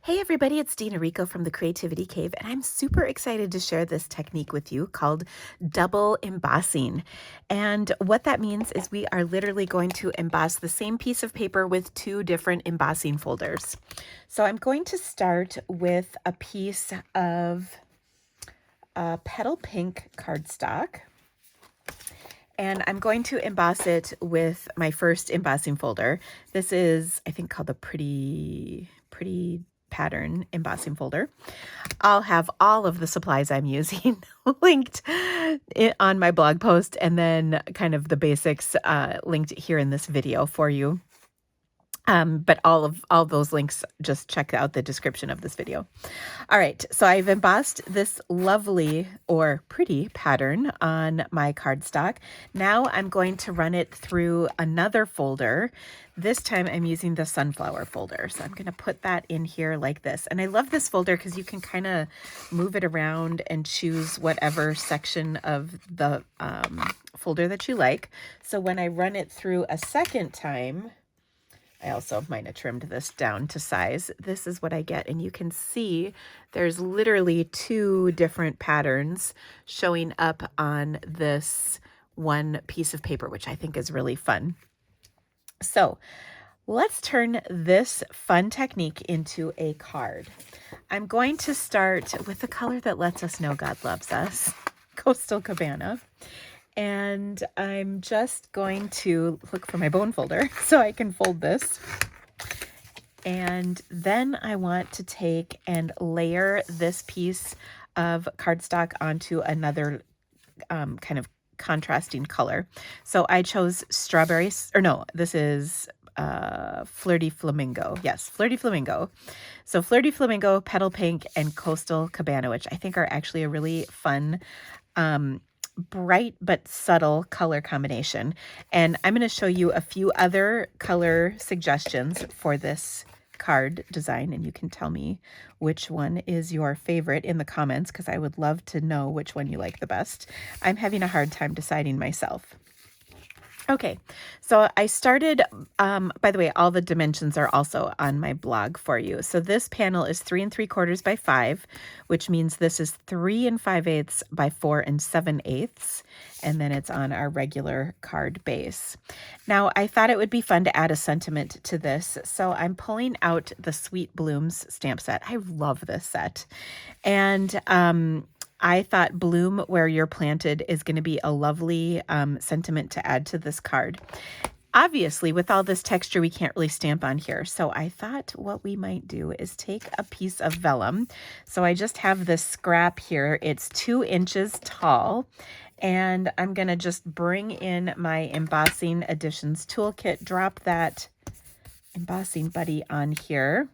Hey everybody, it's Dina Rico from the Creativity Cave, and I'm super excited to share this technique with you called double embossing. And what that means is we are literally going to emboss the same piece of paper with two different embossing folders. So I'm going to start with a piece of petal pink cardstock. And I'm going to emboss it with my first embossing folder. This is, I think, called the Pretty Pattern embossing folder. I'll have all of the supplies I'm using linked on my blog post, and then kind of the basics linked here in this video for you. But all those links, just check out the description of this video. All right, so I've embossed this lovely or pretty pattern on my cardstock. Now I'm going to run it through another folder. This time I'm using the sunflower folder. So I'm going to put that in here like this. And I love this folder because you can kind of move it around and choose whatever section of the folder that you like. So when I run it through a second time, I also might have trimmed this down to size. This is what I get. And you can see there's literally two different patterns showing up on this one piece of paper, which I think is really fun. So let's turn this fun technique into a card. I'm going to start with the color that lets us know God loves us, Coastal Cabana. And I'm just going to look for my bone folder so I can fold this. And then I want to take and layer this piece of cardstock onto another kind of contrasting color. So I chose strawberries, or no, this is Flirty Flamingo. Yes, Flirty Flamingo. So Flirty Flamingo, Petal Pink, and Coastal Cabana, which I think are actually a really fun bright but subtle color combination. And I'm going to show you a few other color suggestions for this card design, and you can tell me which one is your favorite in the comments, because I would love to know which one you like the best. I'm having a hard time deciding myself. Okay, so I started, by the way, all the dimensions are also on my blog for you. So this panel is 3 3/4 by 5, which means this is 3 5/8 by 4 7/8. And then it's on our regular card base. Now, I thought it would be fun to add a sentiment to this. So I'm pulling out the Sweet Blooms stamp set. I love this set. And, I thought bloom where you're planted is going to be a lovely sentiment to add to this card. Obviously, with all this texture, we can't really stamp on here. So I thought what we might do is take a piece of vellum. So I just have this scrap here. It's 2 inches tall. And I'm going to just bring in my Embossing Additions toolkit, drop that embossing buddy on here.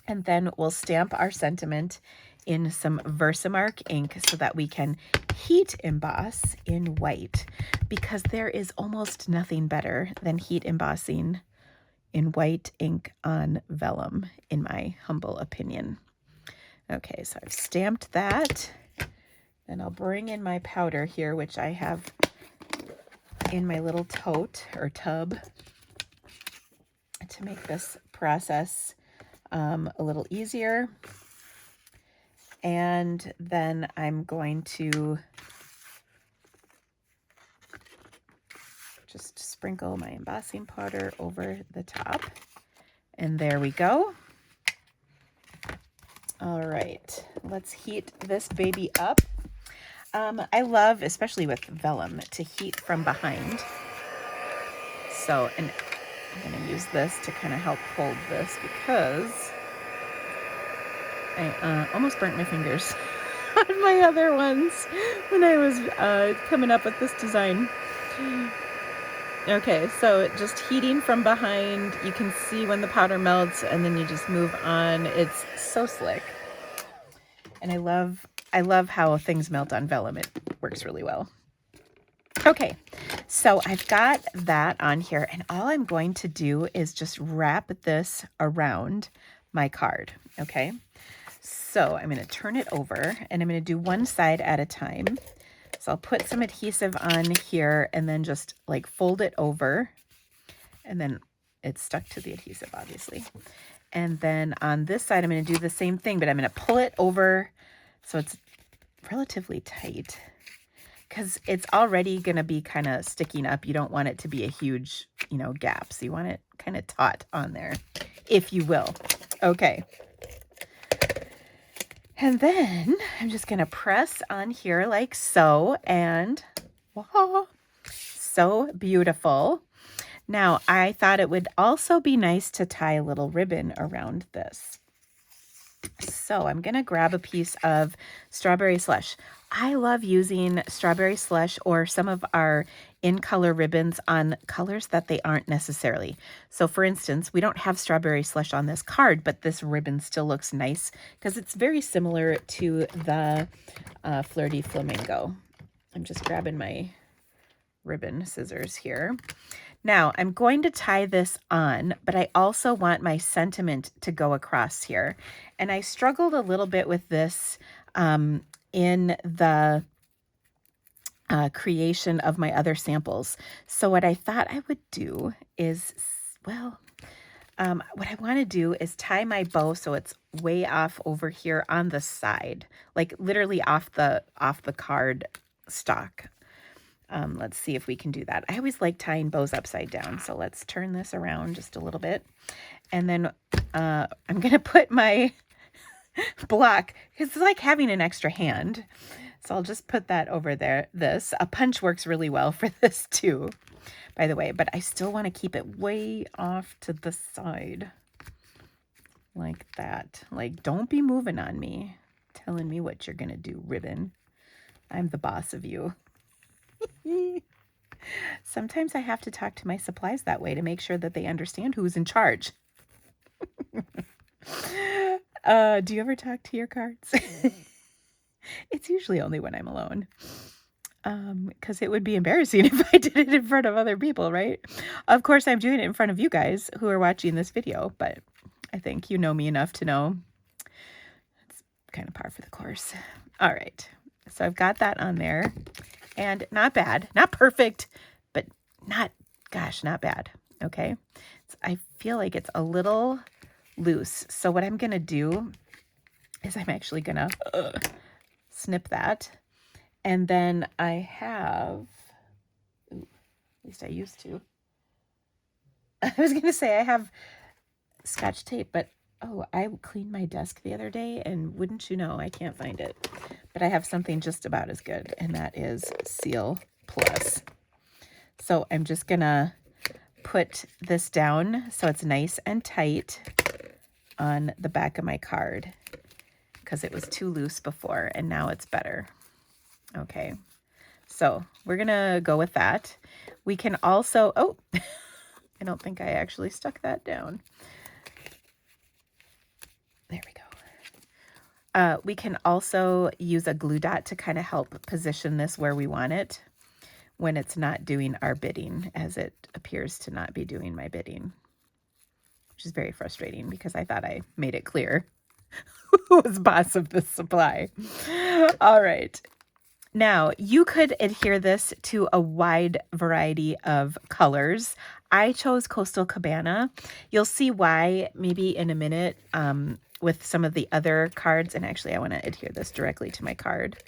And then we'll stamp our sentiment in some Versamark ink so that we can heat emboss in white, because there is almost nothing better than heat embossing in white ink on vellum, in my humble opinion. Okay, so I've stamped that. Then I'll bring in my powder here, which I have in my little tote or tub to make this process a little easier. And then I'm going to just sprinkle my embossing powder over the top. And there we go. All right, let's heat this baby up. I love, especially with vellum, to heat from behind. So, and I'm going to use this to kind of help hold this, because I almost burnt my fingers on my other ones when I was coming up with this design. Okay, so just heating from behind, you can see when the powder melts, and then you just move on. It's so slick. And I love how things melt on vellum. It works really well. Okay, so I've got that on here, and all I'm going to do is just wrap this around my card, okay? So I'm going to turn it over, and I'm going to do one side at a time. So I'll put some adhesive on here and then just like fold it over, and then it's stuck to the adhesive, obviously. And then on this side, I'm going to do the same thing, but I'm going to pull it over so it's relatively tight because it's already going to be kind of sticking up. You don't want it to be a huge, you know, gap. So you want it kind of taut on there, if you will. Okay. And then I'm just going to press on here like so, and wow, so beautiful. Now, I thought it would also be nice to tie a little ribbon around this. So I'm going to grab a piece of strawberry slush. I love using strawberry slush or some of our in-color ribbons on colors that they aren't necessarily. So for instance, we don't have strawberry slush on this card, but this ribbon still looks nice because it's very similar to the Flirty Flamingo. I'm just grabbing my ribbon scissors here. Now, I'm going to tie this on, but I also want my sentiment to go across here. And I struggled a little bit with this in the creation of my other samples. So what I thought I would do is, well, what I want to do is tie my bow so it's way off over here on the side, like literally off the card stock. Let's see if we can do that. I always like tying bows upside down. So let's turn this around just a little bit. And then I'm going to put my block, because it's like having an extra hand. So I'll just put that over there. A punch works really well for this too, by the way. But I still want to keep it way off to the side. Like that. Like, don't be moving on me, telling me what you're going to do, ribbon. I'm the boss of you. Sometimes I have to talk to my supplies that way to make sure that they understand who's in charge. Do you ever talk to your cards? It's usually only when I'm alone. Because it would be embarrassing if I did it in front of other people, right? Of course, I'm doing it in front of you guys who are watching this video, but I think you know me enough to know it's kind of par for the course. All right. So I've got that on there. And not bad, not perfect, but not bad, okay? So I feel like it's a little loose. So what I'm going to do is I'm actually going to snip that. And then I have, at least I used to. I was going to say I have Scotch tape, but I cleaned my desk the other day, and wouldn't you know, I can't find it. But I have something just about as good, and that is Seal Plus. So I'm just going to put this down so it's nice and tight on the back of my card because it was too loose before, and now it's better. Okay, so we're going to go with that. We can also, I don't think I actually stuck that down. There we go. We can also use a glue dot to kind of help position this where we want it when it's not doing our bidding, as it appears to not be doing my bidding, which is very frustrating because I thought I made it clear who was boss of this supply. All right. Now, you could adhere this to a wide variety of colors. I chose Coastal Cabana. You'll see why maybe in a minute with some of the other cards. And actually, I want to adhere this directly to my card.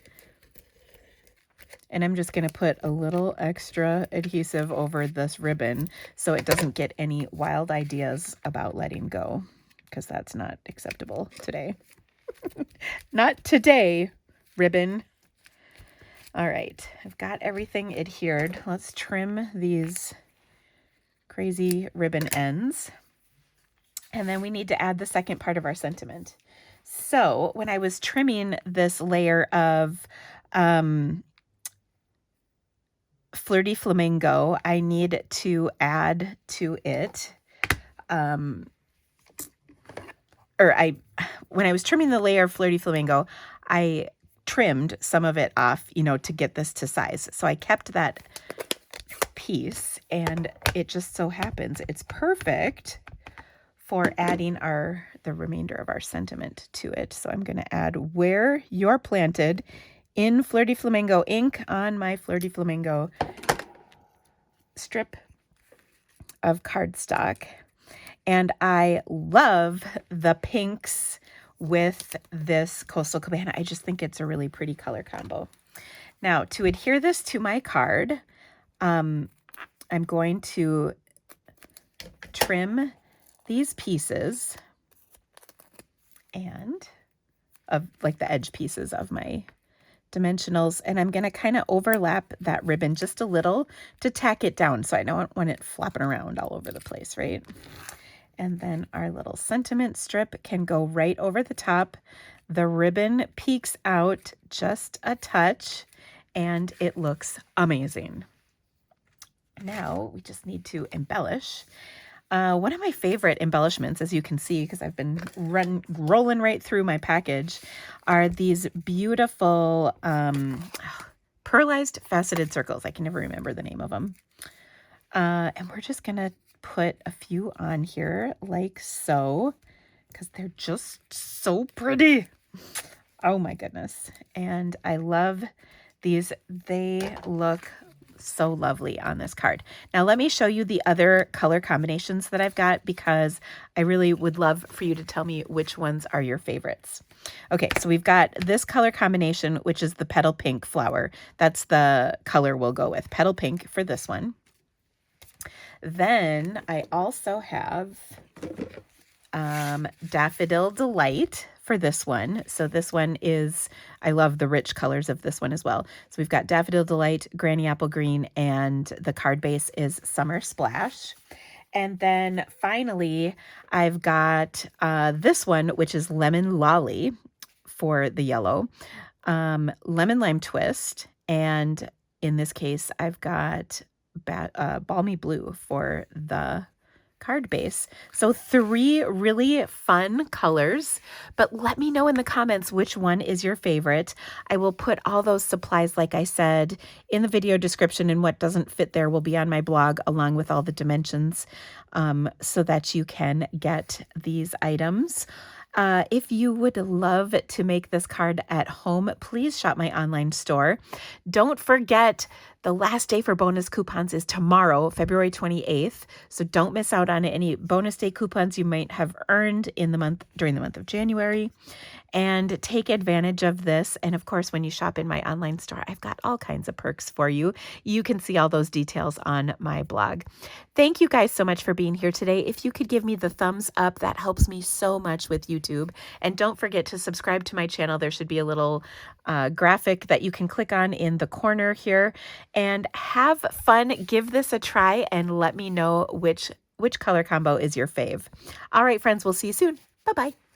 And I'm just going to put a little extra adhesive over this ribbon so it doesn't get any wild ideas about letting go, because that's not acceptable today. Not today, ribbon. All right, I've got everything adhered. Let's trim these crazy ribbon ends. And then we need to add the second part of our sentiment. So when I was trimming this layer of Flirty Flamingo, I need to add to it, when I was trimming the layer of Flirty Flamingo, I trimmed some of it off, to get this to size. So I kept that piece, and it just so happens it's perfect for adding the remainder of our sentiment to it. So I'm going to add Where You're Planted in Flirty Flamingo ink on my Flirty Flamingo strip of cardstock. And I love the pinks with this Coastal Cabana. I just think it's a really pretty color combo. Now, to adhere this to my card, I'm going to trim these pieces and of like the edge pieces of my dimensionals, and I'm going to kind of overlap that ribbon just a little to tack it down so I don't want it flopping around all over the place, right? And then our little sentiment strip can go right over the top. The ribbon peeks out just a touch and it looks amazing. Now we just need to embellish. One of my favorite embellishments, as you can see, because I've been rolling right through my package, are these beautiful pearlized faceted circles. I can never remember the name of them. And we're just going to put a few on here like so, because they're just so pretty. Oh my goodness. And I love these. They look so lovely on this card. Now let me show you the other color combinations that I've got, because I really would love for you to tell me which ones are your favorites. Okay, so we've got this color combination, which is the petal pink flower. That's the color we'll go with, petal pink for this one. Then I also have Daffodil Delight for this one. So this one is, I love the rich colors of this one as well. So we've got Daffodil Delight, Granny Apple Green, and the card base is Summer Splash. And then finally, I've got this one, which is Lemon Lolly for the yellow, Lemon Lime Twist, and in this case, I've got Balmy Blue for the card base. So 3 really fun colors, but let me know in the comments which one is your favorite. I will put all those supplies, like I said, in the video description, and what doesn't fit there will be on my blog along with all the dimensions, so that you can get these items. If you would love to make this card at home, please shop my online store. Don't forget, the last day for bonus coupons is tomorrow, February 28th. So don't miss out on any bonus day coupons you might have earned in the month during the month of January. And take advantage of this. And of course, when you shop in my online store, I've got all kinds of perks for you. You can see all those details on my blog. Thank you guys so much for being here today. If you could give me the thumbs up, that helps me so much with YouTube. And don't forget to subscribe to my channel. There should be a little graphic that you can click on in the corner here. And have fun. Give this a try and let me know which color combo is your fave. All right, friends, we'll see you soon. Bye-bye.